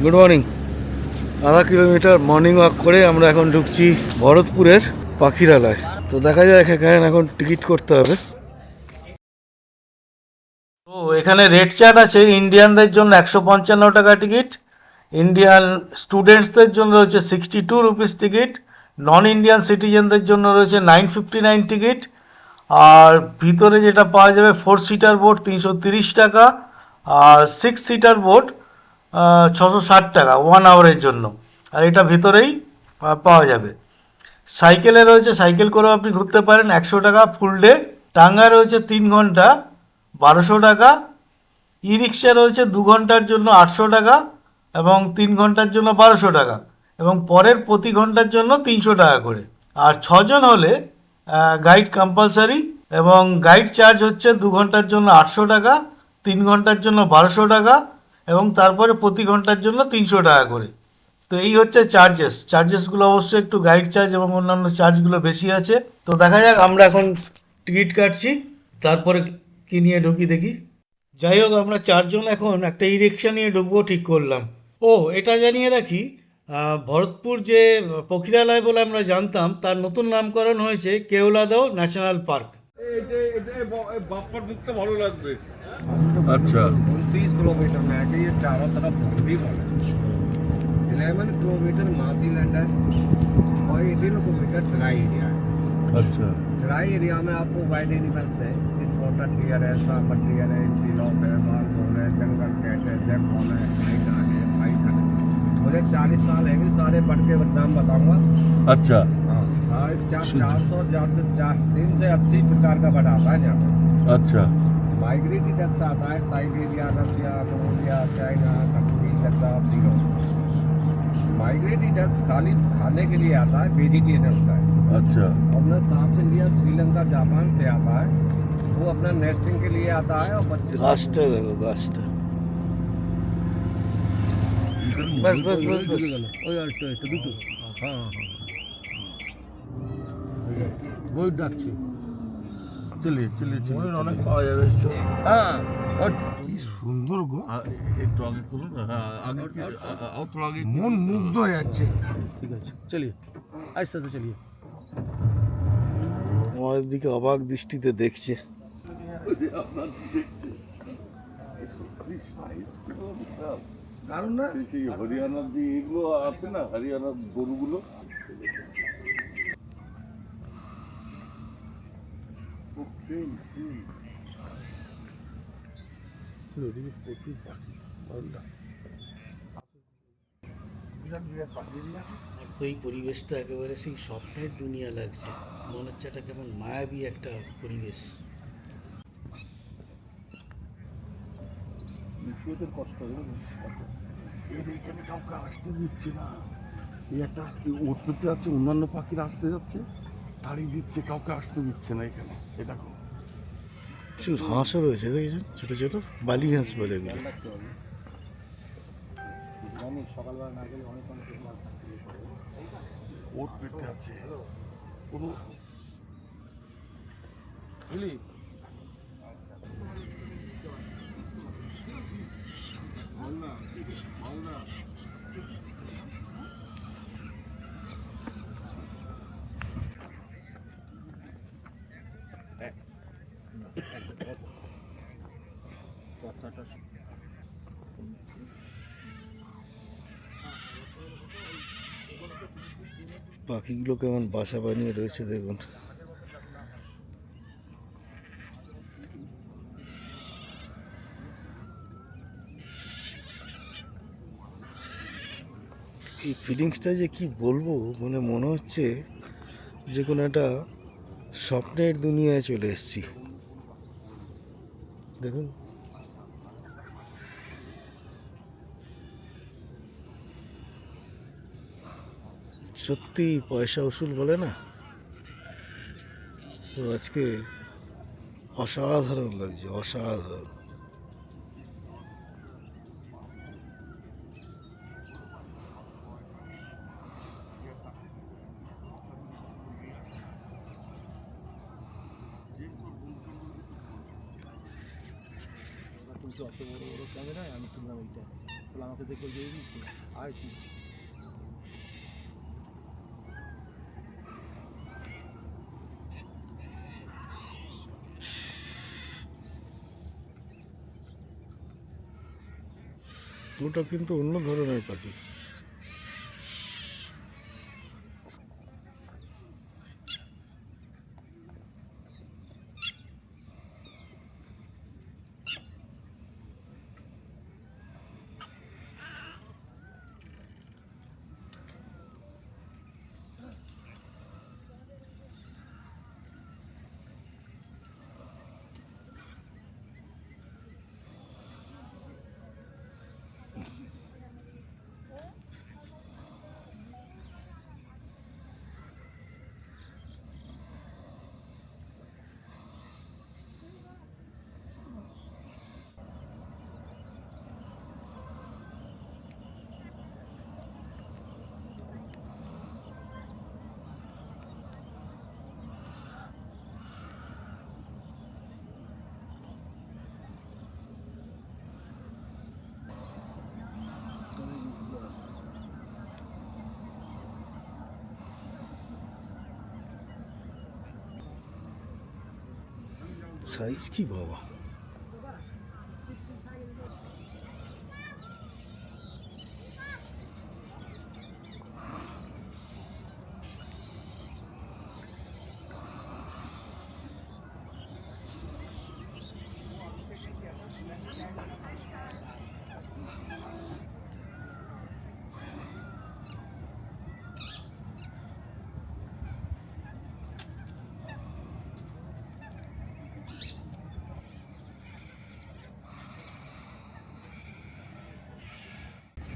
Good morning. আধা kilometre morning walk করে আমরা এখন ঢুকছি ভরতপুরের পাখিরালয়। তো দেখা যায় এখানে এখন টিকিট করতে হবে। তো এখানে রেট চার্ট আছে ইন্ডিয়ানদের জন্য 155 টাকা টিকিট, ইন্ডিয়ান স্টুডেন্টসদের জন্য রয়েছে 62 রুপিস টিকিট, নন ইন্ডিয়ান সিটিজেনদের জন্য রয়েছে 959 টিকিট। আর ভিতরে যেটা পাওয়া যাবে 4 সিটার বোট 330 টাকা, আর 6 সিটার বোট 660 টাকা 1 আওয়ারের জন্য। আর এটা ভিতরেই পাওয়া যাবে। সাইকেলে রয়েছে, সাইকেল করেও আপনি ঘুরতে পারেন 100 টাকা ফুল ডে। টাঙ্গা রয়েছে 3 ঘন্টা 1200 টাকা। ই রিক্সা রয়েছে 2 ঘন্টার জন্য 800 টাকা এবং 3 ঘন্টার জন্য 1200 টাকা, এবং পরের প্রতি ঘন্টার জন্য 300 টাকা করে। আর 6 জন হলে গাইড কম্পালসারি, এবং গাইড চার্জ হচ্ছে 2 ঘন্টার জন্য 800 টাকা, 3 ঘন্টার জন্য 1200 টাকা এবং তারপরে প্রতি ঘন্টার জন্য 300 টাকা করে। তো এই হচ্ছে চার্জেসগুলো অবশ্যই একটু গাইড চার্জ এবং অন্যান্য চার্জগুলো বেশি আছে। তো দেখা যাক, আমরা এখন টিকিট কাটছি, তারপরে কি নিয়ে ঢুকি দেখি। যাই হোক, আমরা 4 জন এখন একটা ই রিক্সা নিয়ে ঢুকবো ঠিক করলাম। ও, এটা জানিয়ে রাখি, ভরতপুর যে পখিরালয় বলে আমরা জানতাম, তার নতুন নামকরণ হয়েছে কেওলাদাও ন্যাশনাল পার্ক। बापर मुक्त ভালো লাগবে। अच्छा 29 किलोमीटर में है कि ये चारों तरफ भी बोले 11 किलोमीटर माची लैंड है और 18 किलोमीटर ड्राई एरिया है। अच्छा ड्राई एरिया में आपको वाइल्ड एनिमल्स है, स्पॉटेड डियर है, सांबर डियर है, एंटीलोप है, मालबोर है, जंगल कैट है, जैकबॉन है, हाइना है, पाइथन है। मुझे 40 साल है, सारे बढ़ के नाम बताऊंगा। अच्छा हाँ, 3 से 80 प्रकार का बर्ड आता है यहाँ पर। अच्छा माइग्रेटरी डक्स आता है, Siberia, Russia, Mongolia, China, Kashmir, Ladakh, Ziro. Migratory ducks खाली खाने के लिए आता है, वेजिटेरियन होता है। अच्छा अपना साउथ इंडिया, श्रीलंका, जापान से आता है, वो अपना नेस्टिंग के लिए आता है और बच्चे গাছটা দেখো, গাছটা। बस बस बस बस। ওই একটা এটা দুটো হ্যাঁ হ্যাঁ বই ডাকছে চলে চলে চলে অনেক পাওয়া যাবে। হ্যাঁ কি সুন্দর গো, একটু আগে করুন হ্যাঁ আগে কি অত আগে মন মুগ্ধ হয়ে যাচ্ছে। ঠিক আছে চলিয়ে আস্তে আস্তে চলিয়ে আমাদের দিকে অবাক দৃষ্টিতে দেখছে। কারণ না সেই হরিয়ানার যে এগুলো আছে না, হরিয়ানার গরুগুলো প্রচুর পাখি। আর তো এই পরিবেশটা একেবারে সেই স্বপ্নের দুনিয়া লাগছে, মনে হচ্ছে এটা কেমন মায়াবী একটা পরিবেশ। কষ্ট এর এখানে কাউকে আসতে দিচ্ছে না। এই একটা উঠতে যাচ্ছে, অন্যান্য পাখিরা আসতে যাচ্ছে, তাড়িয়ে দিচ্ছে, কাউকে আসতে দিচ্ছে না এখানে। এ দেখো প্রচুর হাঁসও রয়েছে, দেখেছেন, ছোট ছোট বালি হাঁস বলে এগুলো। সকালবেলা না গেলে অনেক ওট পেতে আছে কোনো বুঝলি। পাখিগুলো কেমন বাসা বানিয়ে রয়েছে দেখুন। এই ফিলিংসটা যে কি বলবো, মানে মনে হচ্ছে যে কোনো একটা স্বপ্নের দুনিয়ায় চলে এসেছি। দেখুন, সত্যি পয়সা উসুল বলে না, তো আজকে অসাধারণ লাগছে, অসাধারণ। অত বড় বড় ক্যামেরায় আমি তুললাম এইটা। তাহলে আমাকে দেখে দিয়ে দিচ্ছি আয় কি ওটা কিন্তু অন্য ধরনের পাখি। সাইজ কি বাবা!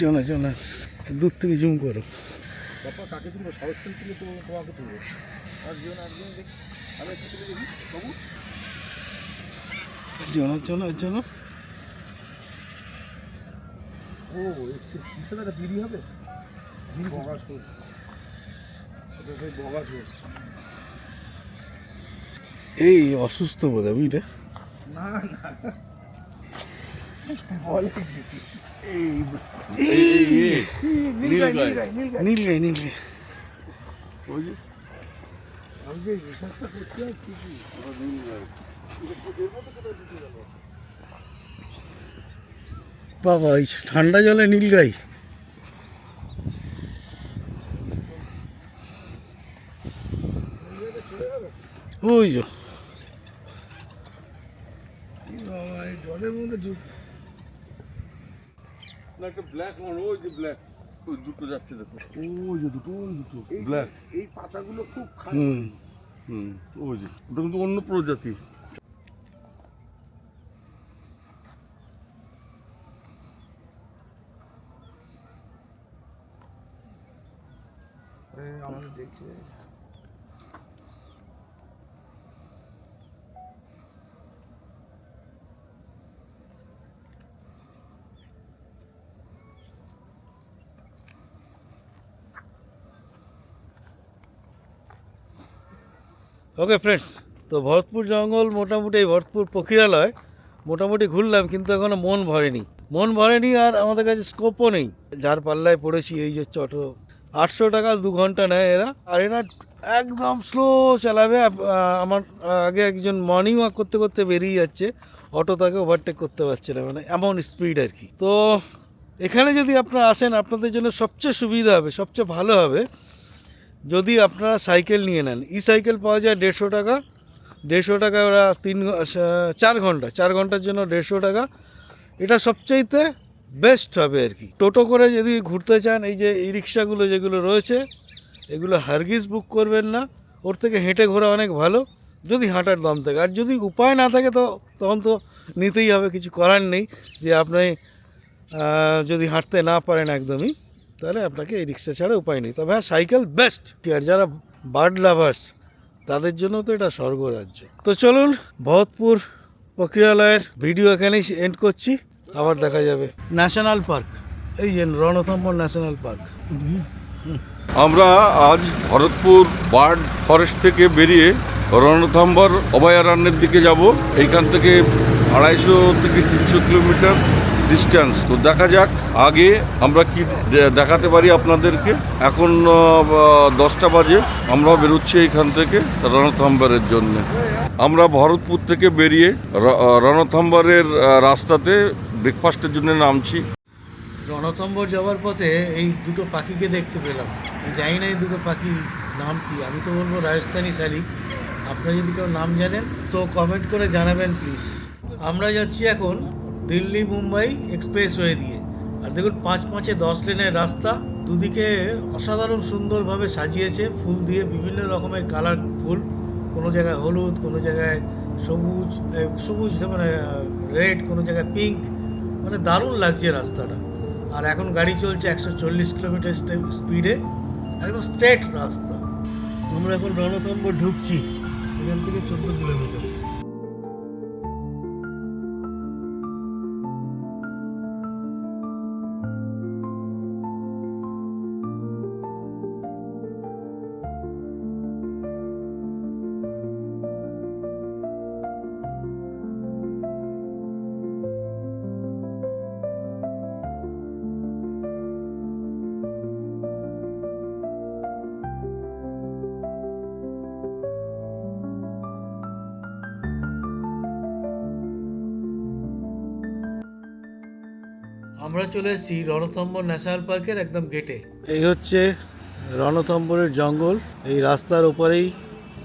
জানা জানা দূর থেকে জুম করো। বাবা কাকে তুলবো সরস্বতী তুলে তো তোমাকে তুলবো একজন দেখ আমি একটু তুলে দেখি বাবু জানা জানা ও এসছে কিসের একটা বিড়ি হবে বগাসুর ওটা সেই বগাসুর এই অসুস্থ বোধ হয় বুঝলে। না না বলে নীলগাই ওই যে আমি যে হিসাবটা করছি আর কি বাবা এই ঠান্ডা জলে নীলগাই। ওই যে জলের মধ্যে না একটা ব্ল্যাক ওই যে ব্ল্যাক ওই দুটো যাচ্ছে দেখো ওই যে দুটো ব্ল্যাক এই পাতাগুলো খুব হুম ওই যে ওটা কিন্তু অন্য প্রজাতি। আমাদের দেখছে ওকে ফ্রেন্ডস, তো ভরতপুর জঙ্গল মোটামুটি এই ভরতপুর পক্ষীরালয় মোটামুটি ঘুরলাম, কিন্তু এখনও মন ভরেনি আর আমাদের কাছে স্কোপও নেই। যার পাল্লায় পড়েছি এই যে চটো 800 টাকা 2 ঘন্টা নেয় এরা, আর এরা একদম স্লো চালাবে। আমার আগে একজন মর্নিং ওয়াক করতে করতে বেরিয়ে যাচ্ছে, অটো তাকে ওভারটেক করতে পারছে না, মানে এমন স্পিড আর কি। তো এখানে যদি আপনারা আসেন আপনাদের জন্য সবচেয়ে সুবিধা হবে, সবচেয়ে ভালো হবে যদি আপনারা সাইকেল নিয়ে নেন। ই সাইকেল পাওয়া যায় 150 টাকা, 150 টাকা ওরা 4 ঘন্টার জন্য 150 টাকা। এটা সবচাইতে বেস্ট হবে আর কি। টোটো করে যদি ঘুরতে চান, এই যে ই রিক্সাগুলো যেগুলো রয়েছে এগুলো হারগিজ বুক করবেন না, ওর থেকে হেঁটে ঘোরা অনেক ভালো যদি হাঁটার দম থাকে। আর যদি উপায় না থাকে তো তখন তো নিতেই হবে, কিছু করার নেই। যে আপনি যদি হাঁটতে না পারেন একদমই, তাহলে আপনাকে এই রিক্সা ছাড়া উপায় নেই। তবে হ্যাঁ, সাইকেল বেস্ট। আর যারা বার্ড লাভার্স তাদের জন্য তো এটা স্বর্গরাজ্য। তো চলুন, ভরতপুর পক্ষীরালয়ের ভিডিও এখানেই এন্ড করছি, আবার দেখা যাবে। ন্যাশনাল পার্ক, এই যে রণথম্বর ন্যাশনাল পার্ক। আমরা আজ ভরতপুর বার্ড ফরেস্ট থেকে বেরিয়ে রণথম্বর অভয়ারণ্যের দিকে যাব। এইখান থেকে 250 থেকে 300 কিলোমিটার ডিস্টেন্স। তো দেখা যাক আগে আমরা কি দেখাতে পারি আপনাদেরকে। এখন 10টা বাজে, আমরা বেরোচ্ছি এখান থেকে রণথম্বরের জন্য। আমরা ভরতপুর থেকে বেরিয়ে রণথম্বরের রাস্তাতে ব্রেকফাস্টের জন্য নামছি। রণথম্বর যাওয়ার পথে এই দুটো পাখিকে দেখতে পেলাম। আমি জানি না এই দুটো পাখি নাম কি। আমি তো বলবো রাজস্থানি শালিক। আপনারা যদি কেউ নাম জানেন তো কমেন্ট করে জানাবেন প্লিজ। আমরা যাচ্ছি এখন দিল্লি মুম্বাই এক্সপ্রেসওয়ে দিয়ে। আর দেখুন 5-5-এ 10 লেনের রাস্তা, দুদিকে অসাধারণ সুন্দরভাবে সাজিয়েছে ফুল দিয়ে, বিভিন্ন রকমের কালার ফুল। কোনো জায়গায় হলুদ, কোনো জায়গায় সবুজ, সবুজ মানে রেড, কোনো জায়গায় পিঙ্ক, মানে দারুণ লাগছে রাস্তাটা। আর এখন গাড়ি চলছে 140 কিলোমিটার স্পিডে, একদম স্ট্রেট রাস্তা। আমরা এখন রণথম্বর ঢুকছি, এখান থেকে 14 কিলোমিটার। আমরা চলে এসেছি রণথম্বর ন্যাশনাল পার্কের একদম গেটে। এই হচ্ছে রণথম্বরের জঙ্গল। এই রাস্তার ওপরেই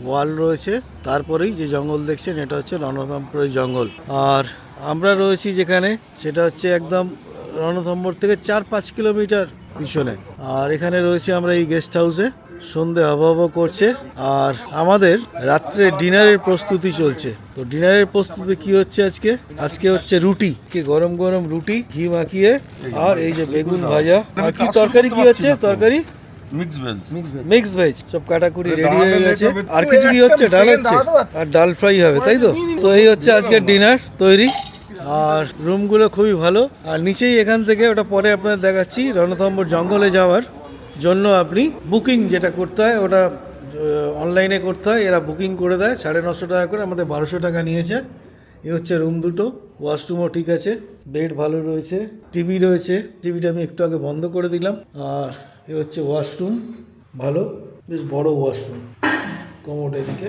ওয়াল রয়েছে, তারপরেই যে জঙ্গল দেখছেন এটা হচ্ছে রণথম্বরের জঙ্গল। আর আমরা রয়েছি যেখানে, সেটা হচ্ছে একদম রণথম্বর থেকে 4-5 কিলোমিটার পিছনে। আর এখানে রয়েছি আমরা এই গেস্ট হাউসে। সন্ধে হাওয়া করছে আর আমাদের রাত্রে ডিনারের প্রস্তুতি চলছে। তো ডিনারের প্রস্তুতি কি হচ্ছে আজকে হচ্ছে রুটি, গরম গরম রুটি ঘি মাখিয়ে, আর এই যে বেগুন ভাজা। আর কি তরকারি কি হচ্ছে? তরকারি মিক্স ভেজ, সব কাটাকুটি রেডি হয়ে গেছে। আর কিছু কি হচ্ছে? ডাল হচ্ছে আর ডাল ফ্রাই হবে, তাই তো? তো এই হচ্ছে আজকের ডিনার তৈরি। আর রুমগুলো খুবই ভালো। আর নিচেই এখান থেকে, ওটা পরে আপনাদের দেখাচ্ছি, রণথম্বর জঙ্গলে যাওয়ার জন্য আপনি বুকিং যেটা করতে হয়, ওটা অনলাইনে করতে হয়। এরা বুকিং করে দেয় 950 টাকা করে, আমাদের 1200 টাকা নিয়েছে। এ হচ্ছে রুম দুটো, ওয়াশরুমও ঠিক আছে, বেড ভালো রয়েছে, টিভি রয়েছে। টিভিটা আমি একটু আগে বন্ধ করে দিলাম। আর এ হচ্ছে ওয়াশরুম, ভালো, বেশ বড় ওয়াশরুম। কমোড এদিকে,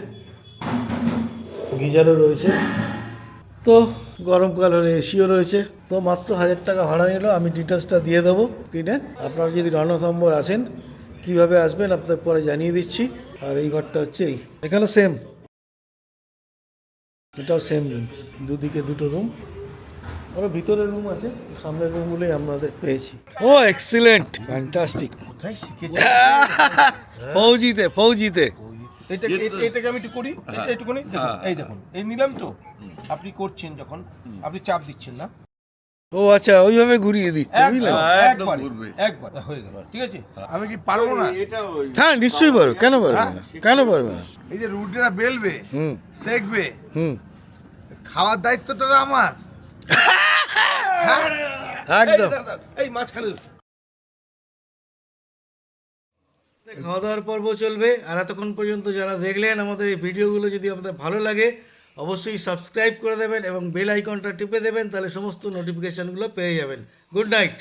গিজারও রয়েছে। তো গরমকাল হলে এসিও রয়েছে। তো মাত্র 1000 টাকা ভাড়া নিল। আমি ডিটেলসটা দিয়ে দেবো স্ক্রিনে। আপনারা যদি রণথম্বর আসেন, কিভাবে আসবেন আপনাদের পরে জানিয়ে দিচ্ছি। আর এই ঘরটা হচ্ছে এখানে সেম, এটাও সেম রুম, দুদিকে দুটো রুম। আরও ভিতরে রুম আছে, সামনের রুমগুলোই আমাদের পেয়েছি। ও এক্সিলেন্ট, ফ্যান্টাস্টিক। কোথায় শিখেছি? ফৌজিতে এটাকে আমি একটু করি, এইটুকুনি দেখুন, এই দেখুন, এই নিলাম তো। আপনি করছেন যখন, আপনি চাপ দিচ্ছেন না। ও আচ্ছা, ওইভাবে ঘুরিয়ে দিচ্ছে, বুঝলেন? একবার হয়ে গেল, ঠিক আছে। আমি কি পারবো না? হ্যাঁ নিশ্চয়ই পারবে, কেন পারবে না, কেন পারবে না? এই যে রুটিটা বেলবে, হুম সেকবে, হুম, খাওয়ার দায়িত্বটা আমার। একদম। এই মাঝখানে খাওয়া দাওয়ার পর্ব চলবে। আর এতক্ষণ পর্যন্ত যারা দেখলেন আমাদের এই ভিডিওগুলো, যদি আপনাদের ভালো লাগে অবশ্যই সাবস্ক্রাইব করে দেবেন এবং বেল আইকনটা টিপে দেবেন, তাহলে সমস্ত নোটিফিকেশানগুলো পেয়ে যাবেন। Good night.